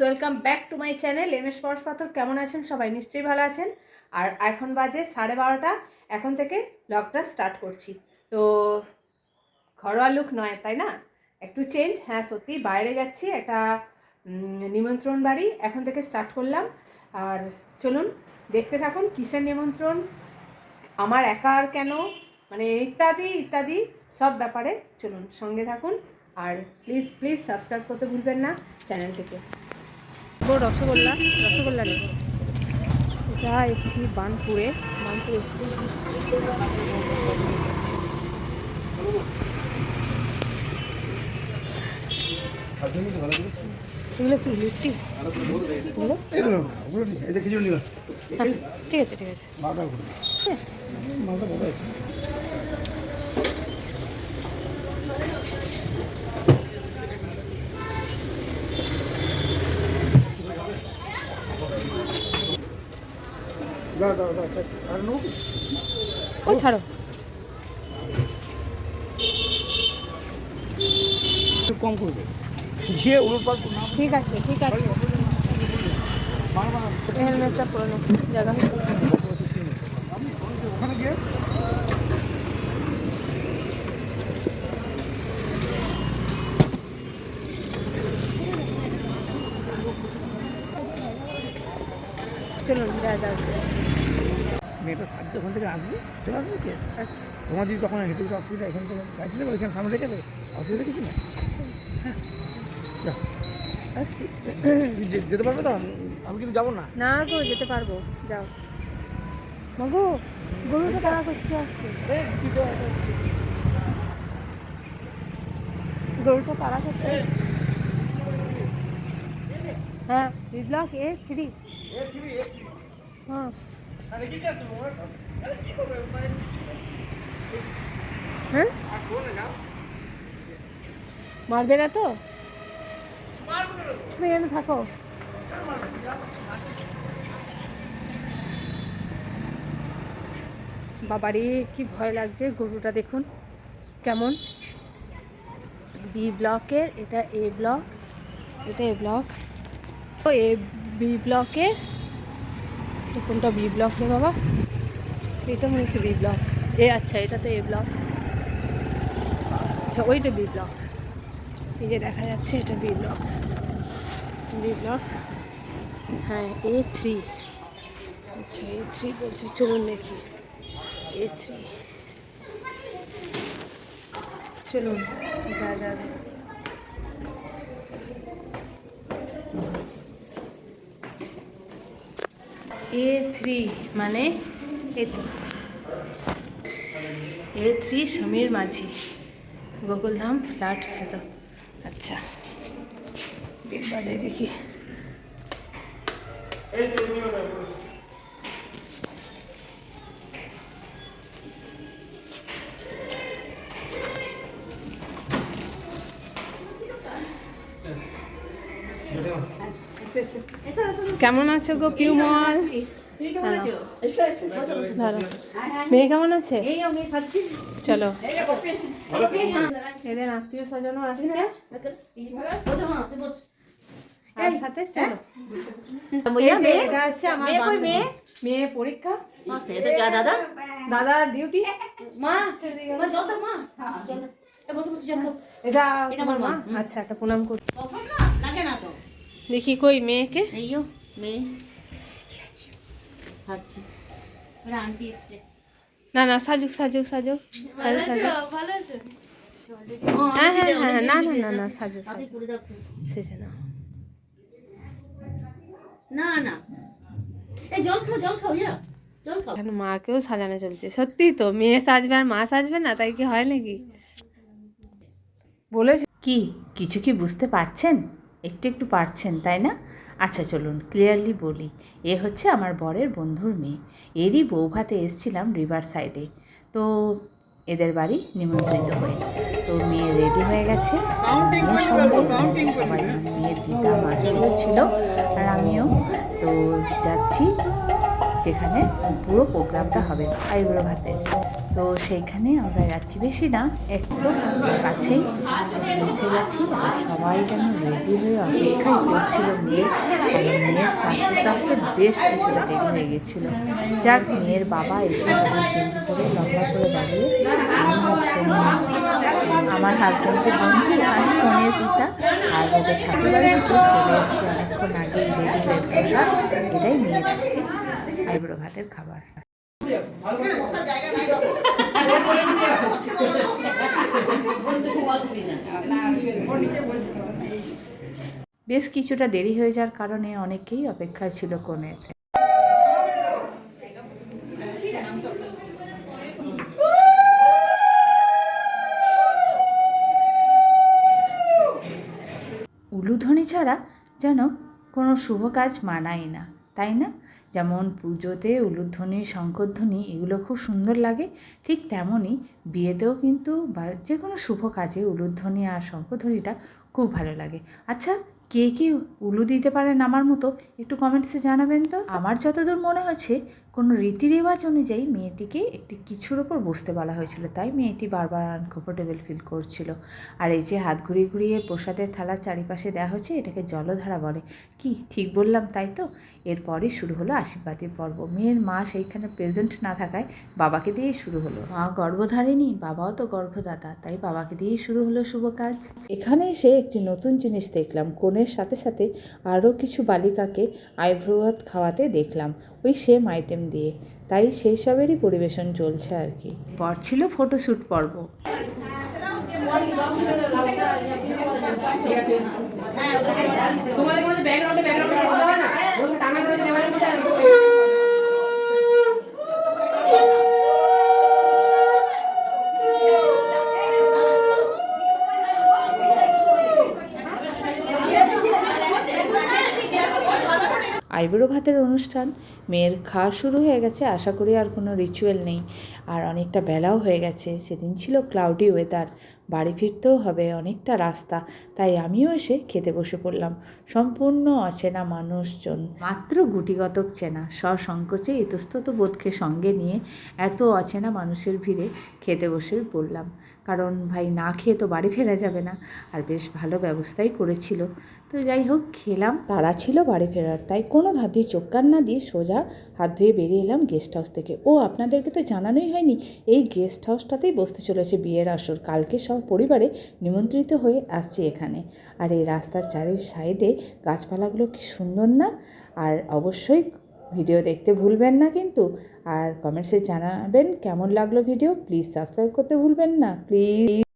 Welcome back to my channel M S Parash Pathar. কেমন আছেন সবাই? নিশ্চয়ই ভালো আছেন। আর এখন বাজে 12:30। এখন থেকে ব্লগটা স্টার্ট করছি। তো ঘরোয়া লুক নয়, তাই না? একটু চেঞ্জ। হ্যাঁ সত্যি বাইরে যাচ্ছি, একটা নিমন্ত্রণ বাড়ি। এখন থেকে স্টার্ট করলাম। আর চলুন দেখতে থাকুন কিসের নিমন্ত্রণ, আমার একার কেন, মানে ইত্যাদি ইত্যাদি সব ব্যাপারে চলুন সঙ্গে থাকুন। আর প্লিজ প্লিজ সাবস্ক্রাইব করতে ভুলবেন না চ্যানেলটিকে। রসগোল্লা রসগোল্লা নেব। এটা এসছি বানপুর এসছি। এগুলো কি লুচি? ঠিক আছে ঠিক আছে। ও ছাড়ো, কম করবে যে ঠিক আছে ঠিক আছে। হেলমেটটা পরে নো জায়গা ওখানে গিয়ে চলুন যা যা। মেয়েটা সাহায্য ওখান থেকে আসবে, চলে আসবে, কি আছে? আচ্ছা তোমার যদি তখন হেঁটে যেতে অসুবিধা, এখান থেকে গাড়ি নেবে, এখানে সামনে রেখে দেবে, অসুবিধা কিছু না। হ্যাঁ আসছি। যেতে পারবে তো? আমি কিন্তু যাবো না। না গো যেতে পারবো, যাও। মাগো গরুটা তাড়া করতে আসছে, গরুটা তাড়া করতে। হ্যাঁ ব্লক A3। হ্যাঁ হ্যাঁ মারবে না তো? তুমি এখানে থাকো। বাবারে কি ভয় লাগছে। গরুটা দেখুন কেমন। বি ব্লকের, এটা এ ব্লক, এটা এ ব্লক, ও এ বি ব্লকের। কোনটা বি ব্লক রে বাবা? এটা মনে হচ্ছে বি ব্লক। আচ্ছা এটা তো এ ব্লক। আচ্ছা ওইটা বি ব্লক, এই যে দেখা যাচ্ছে এটা বি ব্লক। বি ব্লক হ্যাঁ A3। আচ্ছা A3 বলছে, চলুন দেখি A3। চলুন যা যা। A3 মানে A3 সমীর মাঝি, গোকুলধাম ফ্ল্যাট হয়তো। আচ্ছা বিগ বাজারে দেখি। কেমন আছো গো পিউমল? মেয়ে কেমন আছে? চলো এদের আত্মীয় স্বজনও আসছে সাথে। চলো এটা হচ্ছে আমার মেয়ে পরীক্ষা, দাদার ডিউটি। এটা আমার মা। আচ্ছা একটা প্রণাম করি। দেখি কই মেয়েকে। না না সাজুক সাজুক সাজুক সাজুক সাজুক। হ্যাঁ হ্যাঁ হ্যাঁ না না না না সাজুক সেজে না। না না এই জল খাও জল খাও জল খাও। এখন মাকেও সাজানো চলছে। সত্যি তো মেয়ে সাজবে আর মা সাজবে না, তাই কি হয় নাকি? বলে কি কিছু কি বুঝতে পারছেন? একটু একটু পারছেন তাই না? আচ্ছা চলুন ক্লিয়ারলি বলি, এ হচ্ছে আমার বরের বন্ধুর মেয়ে। এরই বউ ভাতে এসেছিলাম রিভার সাইডে। তো এদের বাড়ি নিমন্ত্রিত হয়ে, তো মেয়ে রেডি হয়ে গেছে। মেয়ের সঙ্গে সবাই, মেয়ের দিদা মাসিও ছিল আর আমিও। তো যাচ্ছি যেখানে পুরো প্রোগ্রামটা হবে আইবুড়ো ভাতের। তো তো সেইখানে আমরা যাচ্ছি, বেশি না, একদম কাছেই পৌঁছে গেছি। আর সবাই যেন রেডি হয়ে অপেক্ষাই করছিল মেয়ের, মেয়ের সাথে সাথে বেশ কিছুটা দেরি হয়ে গেছিল। যাক, মেয়ের বাবা এসে হলুদ গেঞ্জি পরে লম্বা করে দাঁড়িয়ে আমার হাজব্যান্ডের বন্ধু, আমি কনের পিতা, আর ওদের ঠাকুরবাড়ির উপর চলে এসেছি অনেকক্ষণ আগেই রেডি হয়ে বসা। এটাই মেয়ের আজকে আইবুড়ো ভাতের খাবার। বেশ কিছুটা দেরি হয়ে যাওয়ার কারণে অনেকেই অপেক্ষায় ছিল কনের। উলুধ্বনি ছাড়া যেন কোনো শুভ কাজ মানায় না, তাই না? যেমন পুজোতে উলুধ্বনি, শঙ্খধ্বনি এগুলো খুব সুন্দর লাগে, ঠিক তেমনই বিয়েতেও কিন্তু বা যে কোনো শুভ কাজে উলুধ্বনি আর শঙ্খধ্বনিটা খুব ভালো লাগে। আচ্ছা, কে কে উলু দিতে পারেন আমার মতো একটু কমেন্টসে জানাবেন তো। আমার যতদূর মনে হচ্ছে কোনো রীতিরেওয়াজ অনুযায়ী মেয়েটিকে একটি কিছুর ওপর বসতে বলা হয়েছিল, তাই মেয়েটি বারবার আনকমফোর্টেবল ফিল করছিল। আর এই যে হাত ঘুরিয়ে ঘুরিয়ে প্রসাদের থালা চারিপাশে দেওয়া হচ্ছে, এটাকে জলধারা বলে। কি ঠিক বললাম তাই তো? এরপরই শুরু হলো আশীর্বাদের পর্ব। মেয়ের মা সেইখানে প্রেজেন্ট না থাকায় বাবাকে দিয়েই শুরু হলো। মা গর্ভধারিণী, বাবাও তো গর্ভদাতা, তাই বাবাকে দিয়েই শুরু হলো শুভ কাজ। এখানে এসে একটি নতুন জিনিস দেখলাম, কনের সাথে সাথে আরও কিছু বালিকাকে আইব্রো ভাত খাওয়াতে দেখলাম ওই সেম আইটেম দিয়ে, তাই সেই সবেরই পরিবেশন চলছে আর কি। পর ছিল ফটোশ্যুট পর্ব। আইবুড়ো ভাতের অনুষ্ঠান, মেয়ের খাওয়া শুরু হয়ে গেছে। আশা করি আর কোনো রিচুয়াল নেই, আর অনেকটা বেলাও হয়ে গেছে। সেদিন ছিল ক্লাউডি ওয়েদার, বাড়ি ফিরতেও হবে অনেকটা রাস্তা, তাই আমিও এসে খেতে বসে পড়লাম। সম্পূর্ণ অচেনা মানুষজন, মাত্র গুটিগতক চেনা, সসংকোচে ইতস্তত বোধকে সঙ্গে নিয়ে এত অচেনা মানুষের ভিড়ে খেতে বসে পড়লাম। কারণ ভাই না খেয়ে তো বাড়ি ফেরা যাবে না, আর বেশ ভালো ব্যবস্থাই করেছিল। তো যাই হোক, খেলাম। তারা ছিল বাড়ি ফেরার, তাই কোনো ধার চোখ কান না দিয়ে সোজা হাত ধুয়ে বেরিয়ে এলাম গেস্ট হাউস থেকে। ও আপনাদেরকে তো জানানোই হয়নি, এই গেস্ট হাউসটাতেই বসতে চলেছে বিয়ের আসর। কালকে সব পরিবারে নিমন্ত্রিত হয়ে আসছে এখানে। আর এই রাস্তার চারির সাইডে গাছপালাগুলো কি সুন্দর না? আর অবশ্যই ভিডিও দেখতে ভুলবেন না কিন্তু, আর কমেন্টসে জানাবেন কেমন লাগলো ভিডিও। প্লিজ সাবস্ক্রাইব করতে ভুলবেন না প্লিজ।